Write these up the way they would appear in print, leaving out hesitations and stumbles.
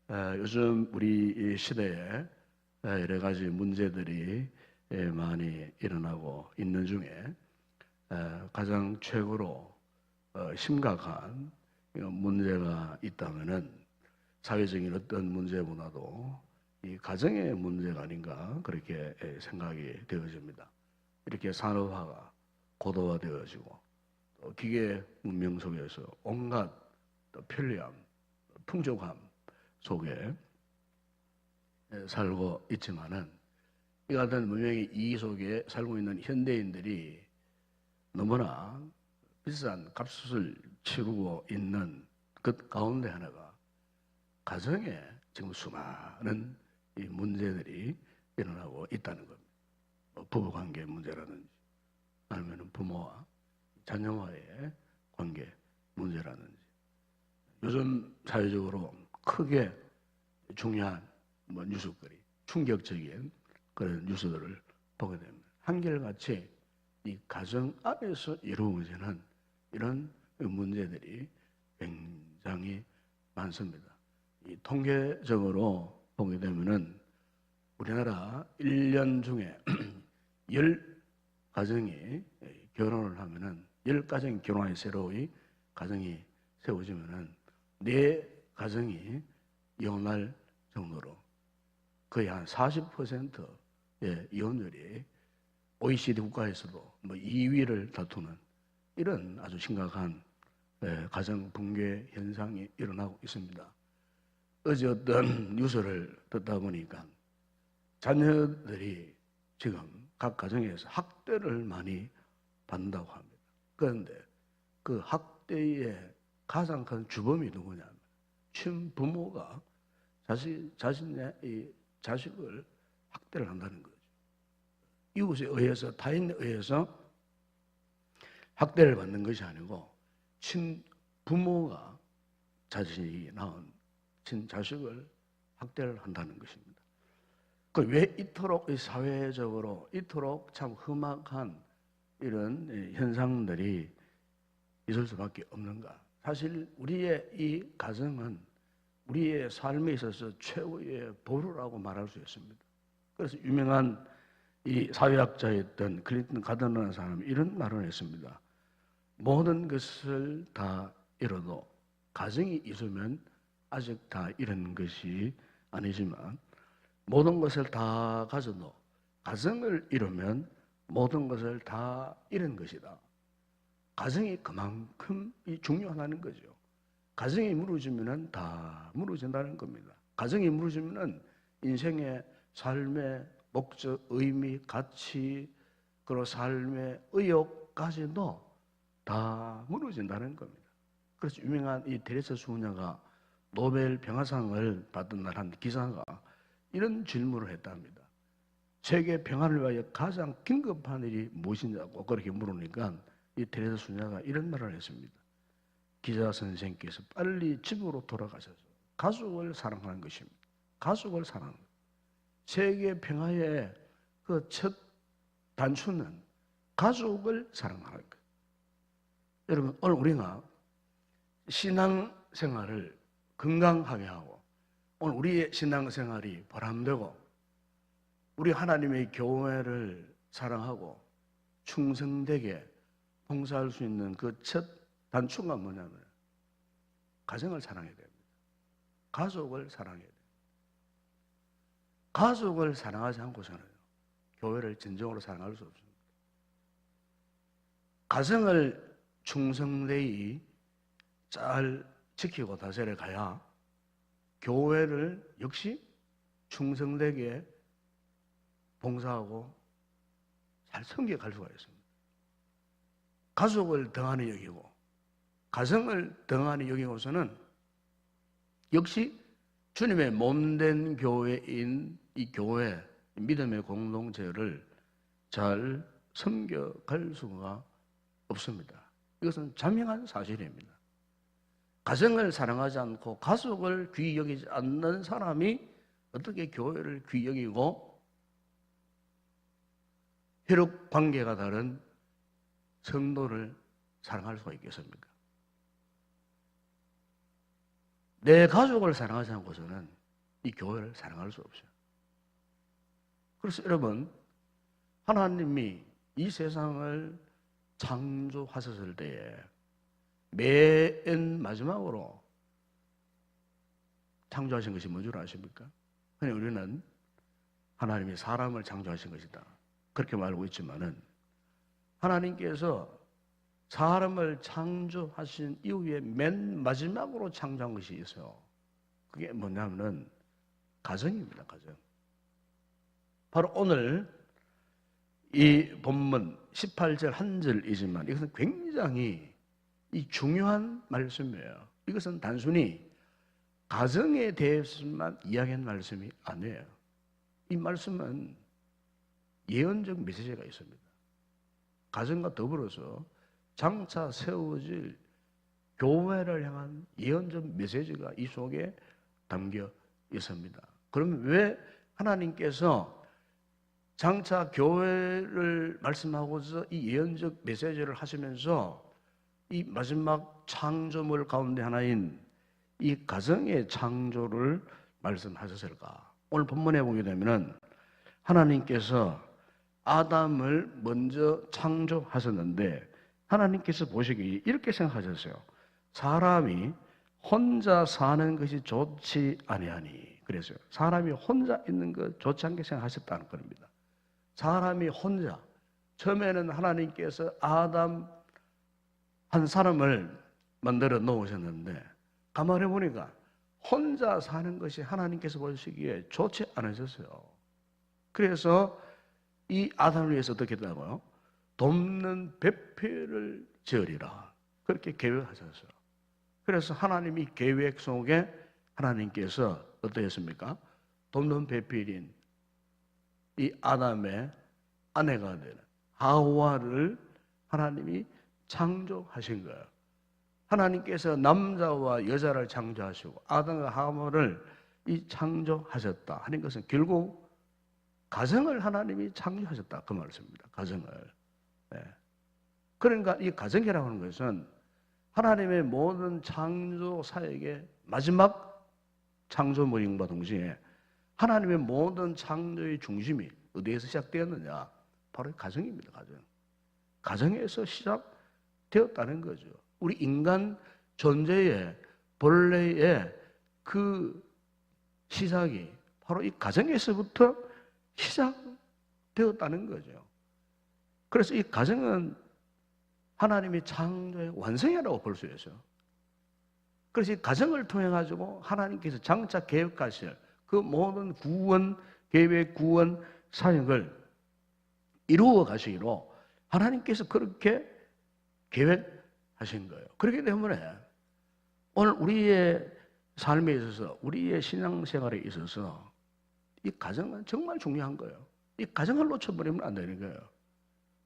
요즘 우리 이 시대에 여러 가지 문제들이 많이 일어나고 있는 중에 가장 최고로 심각한 문제가 있다면은 사회적인 어떤 문제보다도 이 가정의 문제가 아닌가 그렇게 생각이 되어집니다. 이렇게 산업화가 고도화되어지고 또 기계 문명 속에서 온갖 또 편리함, 풍족함 속에 살고 있지만은 이 같은 문명의 이 속에 살고 있는 현대인들이 너무나 비싼 값을 치르고 있는 그 가운데 하나가 가정에 지금 수많은 이 문제들이 일어나고 있다는 겁니다. 부부관계 문제라든지 아니면 부모와 자녀와의 관계 문제라든지 요즘 사회적으로 크게 중요한 뉴스거리, 충격적인 그런 뉴스들을 보게 됩니다. 한결같이 이 가정 안에서 이루어지는 이런 문제들이 굉장히 많습니다. 이 통계적으로 보게 되면은 우리나라 1년 중에 10가정이 결혼을 하면은 10가정이 결혼해 새로이 가정이 세워지면은 4가정이 이혼할 정도로 거의 한 40%의 이혼율이 OECD 국가에서도 2위를 다투는 이런 아주 심각한 가정 붕괴 현상이 일어나고 있습니다. 어제 어떤 뉴스를 듣다 보니까 자녀들이 지금 각 가정에서 학대를 많이 받는다고 합니다. 그런데 그 학대의 가장 큰 주범이 누구냐면 친부모가 자신의 이 자식을 학대를 한다는 거죠. 이웃에 의해서 타인에 의해서 학대를 받는 것이 아니고 친부모가 자신이 낳은 친자식을 학대를 한다는 것입니다. 왜 이토록 사회적으로 이토록 참 험악한 이런 현상들이 있을 수밖에 없는가? 사실 우리의 이 가정은 우리의 삶에 있어서 최고의 보루라고 말할 수 있습니다. 그래서 유명한 이 사회학자였던 클린턴 가더너라는 사람이 이런 말을 했습니다. 모든 것을 다 잃어도 가정이 있으면 아직 다 잃은 것이 아니지만 모든 것을 다 가져도 가정을 잃으면 모든 것을 다 잃은 것이다. 가정이 그만큼 중요하다는 거죠. 가정이 무너지면 다 무너진다는 겁니다. 가정이 무너지면 인생의 삶의 목적, 의미, 가치, 그리고 삶의 의욕까지도 다 무너진다는 겁니다. 그래서 유명한 이 테레사 수녀가 노벨 평화상을 받은 날 한 기사가 이런 질문을 했답니다. 세계 평화를 위하여 가장 긴급한 일이 무엇이냐고 그렇게 물으니까 이 테레사 수녀가 이런 말을 했습니다. 기자 선생께서 빨리 집으로 돌아가셔서 가족을 사랑하는 것입니다. 가족을 사랑하는 것. 세계 평화의 그 첫 단추는 가족을 사랑하는 것. 여러분 오늘 우리가 신앙생활을 건강하게 하고 오늘 우리의 신앙생활이 보람되고 우리 하나님의 교회를 사랑하고 충성되게 봉사할 수 있는 그 첫 단추가 뭐냐면 가정을 사랑해야 됩니다. 가족을 사랑해야 됩니다. 가족을 사랑하지 않고서는 교회를 진정으로 사랑할 수 없습니다. 가정을 충성되이 잘 지키고 다스려 가야 교회를 역시 충성되게 봉사하고 잘 섬겨갈 수가 있습니다. 가족을 등한히 여기고 가정을 등한히 여기고서는 역시 주님의 몸된 교회인 이 교회, 믿음의 공동체를 잘 섬겨갈 수가 없습니다. 이것은 자명한 사실입니다. 가정을 사랑하지 않고 가족을 귀히 여기지 않는 사람이 어떻게 교회를 귀히 여기고 혈육 관계가 다른 성도를 사랑할 수가 있겠습니까? 내 가족을 사랑하지 않고서는 이 교회를 사랑할 수 없어요. 그래서 여러분, 하나님이 이 세상을 창조하셨을 때에 맨 마지막으로 창조하신 것이 뭔 줄 아십니까? 그냥 우리는 하나님이 사람을 창조하신 것이다, 그렇게 말하고 있지만은, 하나님께서 사람을 창조하신 이후에 맨 마지막으로 창조한 것이 있어요. 그게 뭐냐면은 가정입니다. 가정. 바로 오늘 이 본문 18절 한 절이지만 이것은 굉장히 이 중요한 말씀이에요. 이것은 단순히 가정에 대해서만 이야기한 말씀이 아니에요. 이 말씀은 예언적 메시지가 있습니다. 가정과 더불어서 장차 세워질 교회를 향한 예언적 메시지가 이 속에 담겨 있습니다. 그러면 왜 하나님께서 장차 교회를 말씀하고서 이 예언적 메시지를 하시면서 이 마지막 창조물 가운데 하나인 이 가정의 창조를 말씀하셨을까? 오늘 본문에 보게 되면은 하나님께서 아담을 먼저 창조하셨는데 하나님께서 보시기에 이렇게 생각하셨어요. 사람이 혼자 사는 것이 좋지 아니하니. 그랬어요. 사람이 혼자 있는 것 좋지 않게 생각하셨다는 겁니다. 사람이 혼자, 처음에는 하나님께서 아담 한 사람을 만들어 놓으셨는데 가만히 보니까 혼자 사는 것이 하나님께서 보시기에 좋지 않으셨어요. 그래서 이 아담을 위해서 어떻게 했다고요? 돕는 배필을 지으리라, 그렇게 계획하셨어요. 그래서 하나님이 계획 속에 하나님께서 어떻게 했습니까? 돕는 배필인 이 아담의 아내가 되는 하와를 하나님이 창조하신 거예요. 하나님께서 남자와 여자를 창조하시고 아담과 하와를 이 창조하셨다 하는 것은 결국 가정을 하나님이 창조하셨다, 그 말씀입니다. 가정을. 네. 그러니까 이 가정이라고 하는 것은 하나님의 모든 창조 사역의 마지막 창조물임과 동시에 하나님의 모든 창조의 중심이 어디에서 시작되었느냐? 바로 가정입니다. 가정. 가정에서 시작되었다는 거죠. 우리 인간 존재의 본래의 그 시작이 바로 이 가정에서부터 시작되었다는 거죠. 그래서 이 가정은 하나님의 창조의 완성이라고 볼 수 있어요. 그래서 이 가정을 통해 가지고 하나님께서 장차 계획하실 그 모든 구원 계획, 구원 사역을 이루어 가시기로 하나님께서 그렇게 계획하신 거예요. 그렇기 때문에 오늘 우리의 삶에 있어서, 우리의 신앙생활에 있어서 이 가정은 정말 중요한 거예요. 이 가정을 놓쳐버리면 안 되는 거예요.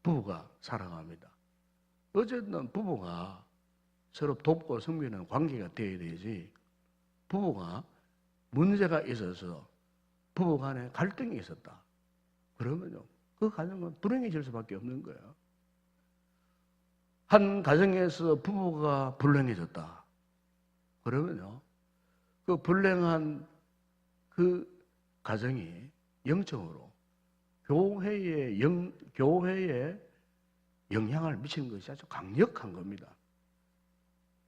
부부가 살아갑니다. 어쨌든 부부가 서로 돕고 섬기는 관계가 되어야 되지, 부부가 문제가 있어서 부부 간에 갈등이 있었다, 그러면요 그 가정은 불행해질 수밖에 없는 거예요. 한 가정에서 부부가 불행해졌다, 그러면요 그 불행한 그 가정이 영적으로 교회에 영향을 미치는 것이 아주 강력한 겁니다.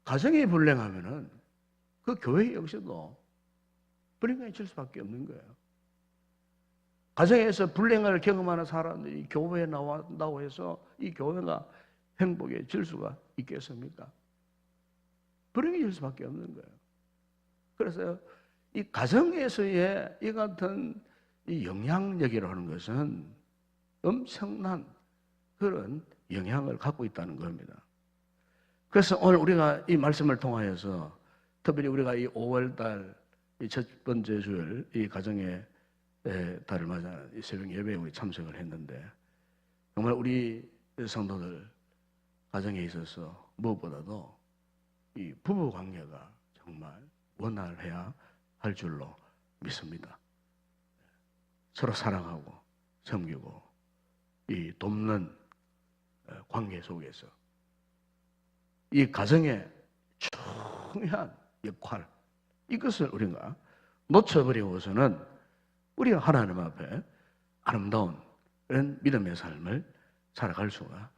가정이 불행하면은 그 교회 역시도 불행해질 수밖에 없는 거예요. 가정에서 불행을 경험하는 사람들이 교회에 나온다고 해서 이 교회가 행복해질 수가 있겠습니까? 불행해질 수밖에 없는 거예요. 그래서 이 가정에서의 이 같은 이 영향력이라는 것은 엄청난 그런 영향을 갖고 있다는 겁니다. 그래서 오늘 우리가 이 말씀을 통하여서 특별히 우리가 이 5월달 이 첫 번째 주일 이 가정의 달을 맞아 이 새벽 예배에 우리 참석을 했는데, 정말 우리 성도들 가정에 있어서 무엇보다도 이 부부 관계가 정말 원활해야 할 줄로 믿습니다. 서로 사랑하고 섬기고 이 돕는 관계 속에서 이 가정의 중요한 역할, 이것을 우리가 놓쳐버리고서는 우리가 하나님 앞에 아름다운 이런 믿음의 삶을 살아갈 수가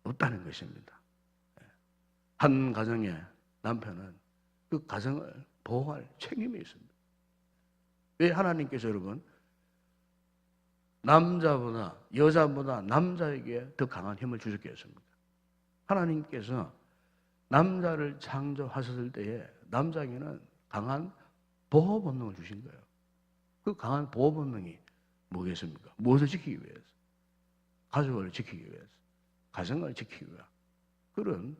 없다는 것입니다. 한 가정의 남편은 그 가정을 보호할 책임이 있습니다. 왜 하나님께서 여러분 남자보다 여자보다 남자에게 더 강한 힘을 주셨겠습니까? 하나님께서 남자를 창조하셨을 때에 남자에게는 강한 보호 본능을 주신 거예요. 그 강한 보호 본능이 뭐겠습니까? 무엇을 지키기 위해서? 가족을 지키기 위해서, 가정을 지키기 위한 그런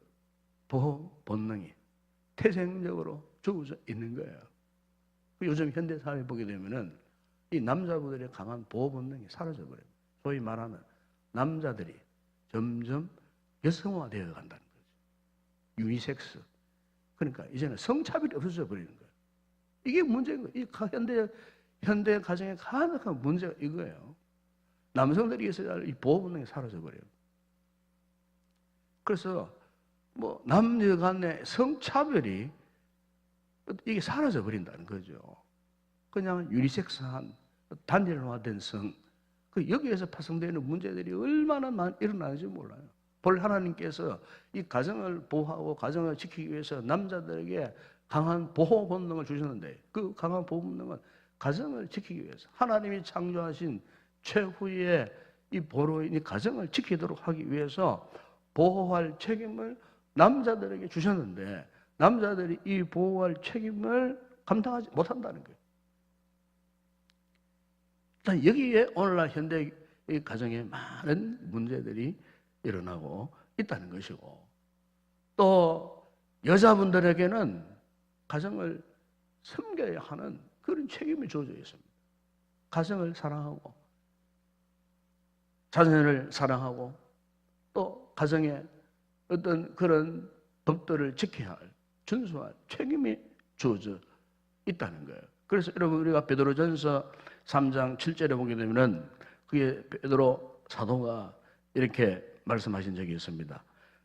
보호 본능이 태생적으로 주어져 있는 거예요. 요즘 현대 사회 보게 되면은 이 남자분들의 강한 보호 본능이 사라져 버려요. 소위 말하는 남자들이 점점 여성화되어 간다는 거죠. 유니섹스. 그러니까 이제는 성차별이 없어져 버리는 거예요. 이게 문제인 거예요. 이 현대 가정의 가장 문제가 이거예요. 남성들이 있어야 할 이 보호 본능이 사라져 버려요. 그래서 뭐 남녀 간의 성차별이 이게 사라져 버린다는 거죠. 그냥 유니섹스한 단일화된 성, 그 여기에서 파생되는 문제들이 얼마나 많이 일어나는지 몰라요. 볼 하나님께서 이 가정을 보호하고 가정을 지키기 위해서 남자들에게 강한 보호 본능을 주셨는데 그 강한 보호 본능은 가정을 지키기 위해서 하나님이 창조하신 최후의 이 보로인 이 가정을 지키도록 하기 위해서 보호할 책임을 남자들에게 주셨는데 남자들이 이 보호할 책임을 감당하지 못한다는 거예요. 여기에 오늘날 현대 가정에 많은 문제들이 일어나고 있다는 것이고 또 여자분들에게는 가정을 섬겨야 하는 그런 책임이 주어져 있습니다. 가정을 사랑하고 자녀를 사랑하고 또 가정에 어떤 그런 법들을 지켜야 할 준수할 책임이 주어져 있다는 거예요. 그래서 여러분 우리가 베드로전서 3장 7절에 보게 되면은 그게 베드로 사도가 이렇게 말씀하신 적이 있습니다.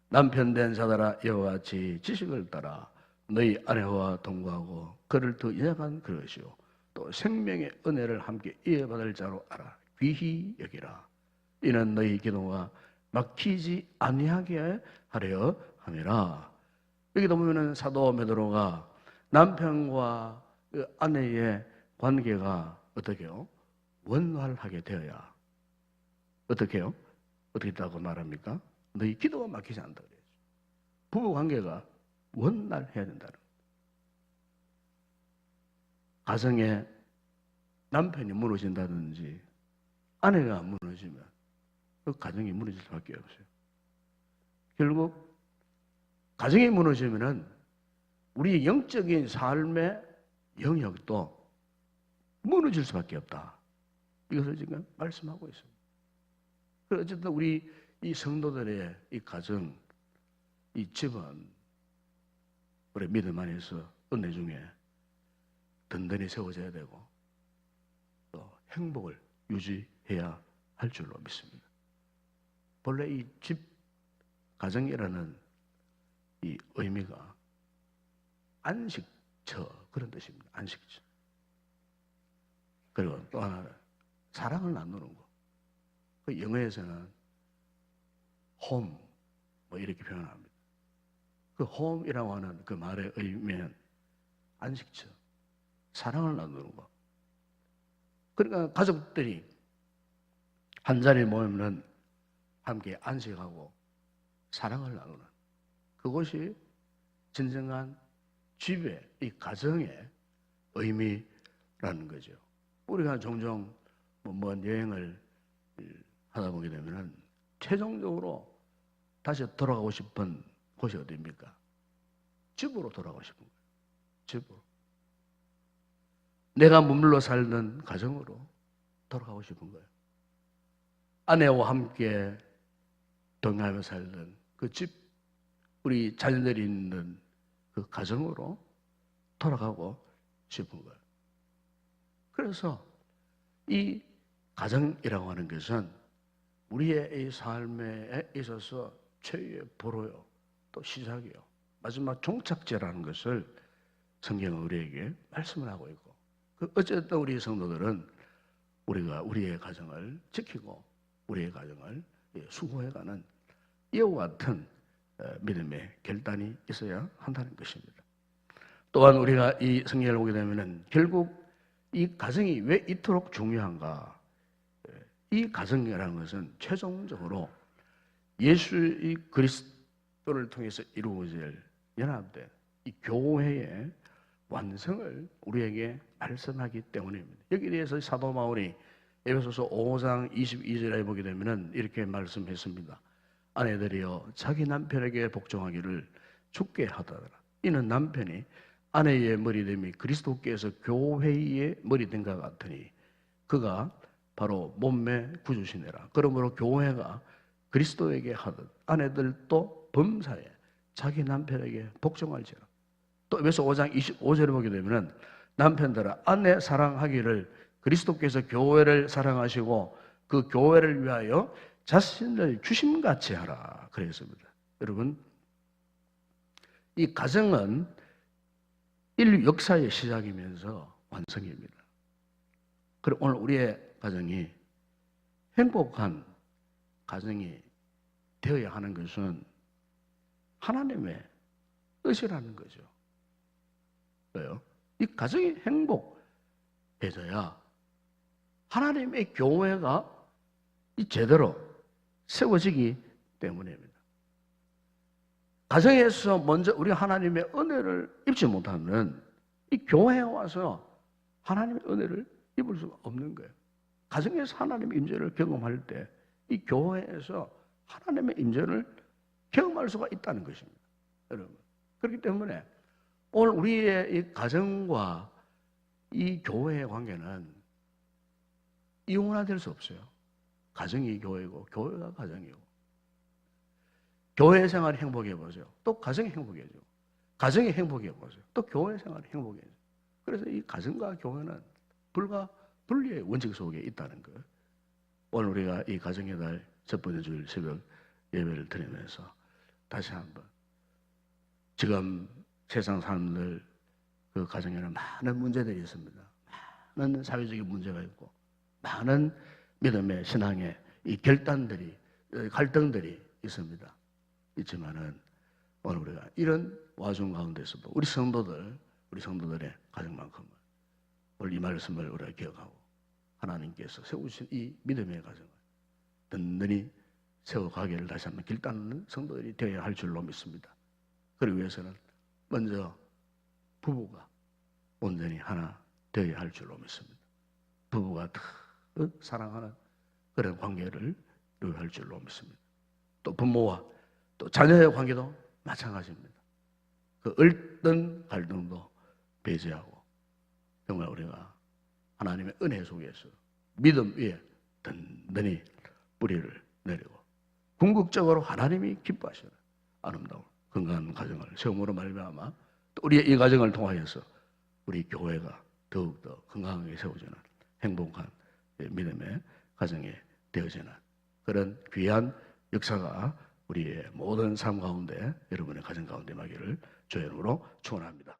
남편된 자들아 이와 같이 지식을 따라 너희 아내와 동거하고 그를 더 인약한 그릇이요 또 생명의 은혜를 함께 이어받을 자로 알아 귀히 여기라. 이는 너희 기도가 막히지 아니하게 하려 함이라. 여기도 보면은 사도 베드로가 남편과 그 아내의 관계가 어떻게요? 원활하게 되어야 어떻게요? 어떻게 있다고 말합니까? 너희 기도가 막히지 않다 그래요. 부부 관계가 원활해야 된다는 거예요. 가정에 남편이 무너진다든지 아내가 무너지면 그 가정이 무너질 수밖에 없어요. 결국 가정이 무너지면은 우리 영적인 삶의 영역도 무너질 수밖에 없다. 이것을 지금 말씀하고 있습니다. 그래서 어쨌든 우리 이 성도들의 이 가정, 이 집은 우리 믿음 안에서 은혜 중에 든든히 세워져야 되고 또 행복을 유지해야 할 줄로 믿습니다. 본래 이 집, 가정이라는 이 의미가 안식처 그런 뜻입니다. 안식처. 그리고 또 하나는 사랑을 나누는 거. 그 영어에서는 홈, 뭐 이렇게 표현합니다. 그 홈이라고 하는 그 말의 의미는 안식처, 사랑을 나누는 거. 그러니까 가족들이 한 자리에 모이면 함께 안식하고 사랑을 나누는 그것이 진정한 집의 이 가정의 의미라는 거죠. 우리가 종종 먼 여행을 하다 보게 되면은 최종적으로 다시 돌아가고 싶은 곳이 어디입니까? 집으로 돌아가고 싶은 거예요. 집으로. 내가 머물러 살던 가정으로 돌아가고 싶은 거예요. 아내와 함께 동행하며 살던 그 집, 우리 자녀들이 있는 그 가정으로 돌아가고 싶은 거예요. 그래서 이 가정이라고 하는 것은 우리의 이 삶에 있어서 최후의 보로요, 또 시작이요, 마지막 종착지라는 것을 성경은 우리에게 말씀을 하고 있고, 어쨌든 우리 성도들은 우리가 우리의 가정을 지키고 우리의 가정을 수호해가는 이와 같은 믿음의 결단이 있어야 한다는 것입니다. 또한 우리가 이 성경을 보게 되면은 결국 이 가정이 왜 이토록 중요한가? 이 가정이라는 것은 최종적으로 예수의 그리스도를 통해서 이루어질 연합된 이 교회의 완성을 우리에게 말씀하기 때문입니다. 여기에 대해서 사도 바울이 에베소서 5장 22절에 보게 되면은 이렇게 말씀했습니다. 아내들이여 자기 남편에게 복종하기를 주께 하더라. 이는 남편이 아내의 머리됨이 그리스도께서 교회의 머리된과 같으니 그가 바로 몸매 구주시니라. 그러므로 교회가 그리스도에게 하듯 아내들도 범사에 자기 남편에게 복종할지라. 또 에베소 5장 25절에 보게 되면 남편들아 아내 사랑하기를 그리스도께서 교회를 사랑하시고 그 교회를 위하여 자신을 주심같이 하라 그랬습니다. 여러분, 이 가정은 인류 역사의 시작이면서 완성입니다. 그리고 오늘 우리의 가정이 행복한 가정이 되어야 하는 것은 하나님의 뜻이라는 거죠. 왜요? 이 가정이 행복해져야 하나님의 교회가 제대로 세워지기 때문입니다. 가정에서 먼저 우리 하나님의 은혜를 입지 못하면 이 교회에 와서 하나님의 은혜를 입을 수가 없는 거예요. 가정에서 하나님의 임재를 경험할 때 이 교회에서 하나님의 임재를 경험할 수가 있다는 것입니다. 여러분, 그렇기 때문에 오늘 우리의 이 가정과 이 교회의 관계는 이혼화될 수 없어요. 가정이 교회고 교회가 가정이고, 교회 생활이 행복해 보세요. 또 가정이 행복해지고, 가정이 행복해 보세요. 또 교회 생활이 행복해지고. 그래서 이 가정과 교회는 불가 분리의 원칙 속에 있다는 것. 오늘 우리가 이 가정의 달 첫 번째 주일 새벽 예배를 드리면서 다시 한번 지금 세상 사람들 그 가정에는 많은 문제들이 있습니다. 많은 사회적인 문제가 있고 많은 믿음의 신앙의 이 결단들이 갈등들이 있습니다. 있지만은 오늘 우리가 이런 와중 가운데서도 우리 성도들의 가정만큼은 오늘 이 말씀을 우리가 기억하고 하나님께서 세우신 이 믿음의 가정을 든든히 세워가기를 다시 한번 결단하는 성도들이 되어야 할 줄로 믿습니다. 그러기 위해서는 먼저 부부가 온전히 하나 되어야 할 줄로 믿습니다. 부부가 더 사랑하는 그런 관계를 이루어야 할 줄로 믿습니다. 또 부모와 또 자녀의 관계도 마찬가지입니다. 그 얼떤 갈등도 배제하고 정말 우리가 하나님의 은혜 속에서 믿음 위에 든든히 뿌리를 내리고 궁극적으로 하나님이 기뻐하시는 아름다운 건강한 가정을 세움으로 말미암아 또 우리의 이 가정을 통하여서 우리 교회가 더욱더 건강하게 세워지는 행복한 믿음의 가정이 되어지는 그런 귀한 역사가 우리의 모든 삶 가운데 여러분의 가정 가운데 임하기를 주의 이름으로 축원합니다.